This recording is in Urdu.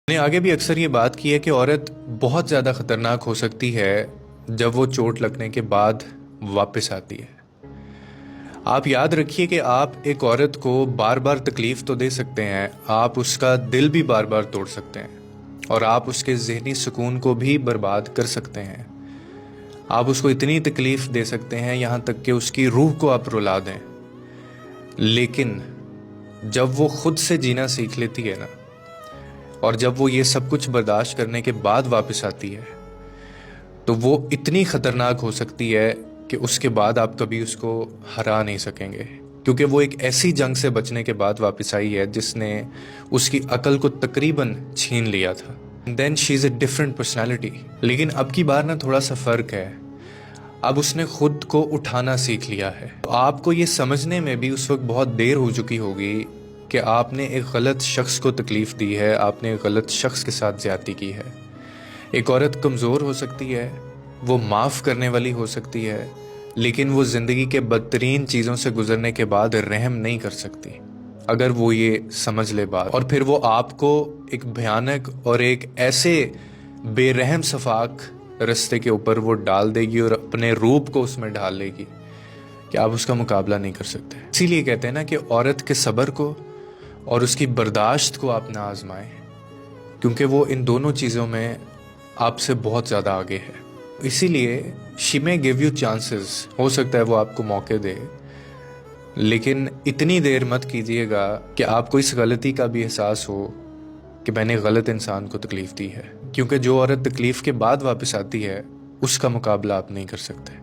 نے آگے بھی اکثر یہ بات کی ہے کہ عورت بہت زیادہ خطرناک ہو سکتی ہے جب وہ چوٹ لگنے کے بعد واپس آتی ہے۔ آپ یاد رکھیے کہ آپ ایک عورت کو بار بار تکلیف تو دے سکتے ہیں، آپ اس کا دل بھی بار بار توڑ سکتے ہیں اور آپ اس کے ذہنی سکون کو بھی برباد کر سکتے ہیں۔ آپ اس کو اتنی تکلیف دے سکتے ہیں یہاں تک کہ اس کی روح کو آپ رلا دیں، لیکن جب وہ خود سے جینا سیکھ لیتی ہے نا، اور جب وہ یہ سب کچھ برداشت کرنے کے بعد واپس آتی ہے تو وہ اتنی خطرناک ہو سکتی ہے کہ اس کے بعد آپ کبھی اس کو ہرا نہیں سکیں گے، کیونکہ وہ ایک ایسی جنگ سے بچنے کے بعد واپس آئی ہے جس نے اس کی عقل کو تقریباً چھین لیا تھا۔ دین شی از اے ڈفرنٹ پرسنالٹی۔ لیکن اب کی بار نا تھوڑا سا فرق ہے، اب اس نے خود کو اٹھانا سیکھ لیا ہے۔ آپ کو یہ سمجھنے میں بھی اس وقت بہت دیر ہو چکی ہوگی کہ آپ نے ایک غلط شخص کو تکلیف دی ہے، آپ نے ایک غلط شخص کے ساتھ زیادتی کی ہے۔ ایک عورت کمزور ہو سکتی ہے، وہ معاف کرنے والی ہو سکتی ہے، لیکن وہ زندگی کے بدترین چیزوں سے گزرنے کے بعد رحم نہیں کر سکتی اگر وہ یہ سمجھ لے بات، اور پھر وہ آپ کو ایک بھیانک اور ایک ایسے بے رحم سفاک رستے کے اوپر وہ ڈال دے گی اور اپنے روپ کو اس میں ڈال لے گی کہ آپ اس کا مقابلہ نہیں کر سکتے۔ اسی لیے کہتے ہیں نا کہ عورت کے صبر کو اور اس کی برداشت کو آپ نہ آزمائیں، کیونکہ وہ ان دونوں چیزوں میں آپ سے بہت زیادہ آگے ہے۔ اسی لیے شی میں گیو یو چانسز، ہو سکتا ہے وہ آپ کو موقع دے، لیکن اتنی دیر مت کیجیے گا کہ آپ کو اس غلطی کا بھی احساس ہو کہ میں نے غلط انسان کو تکلیف دی ہے، کیونکہ جو عورت تکلیف کے بعد واپس آتی ہے اس کا مقابلہ آپ نہیں کر سکتے۔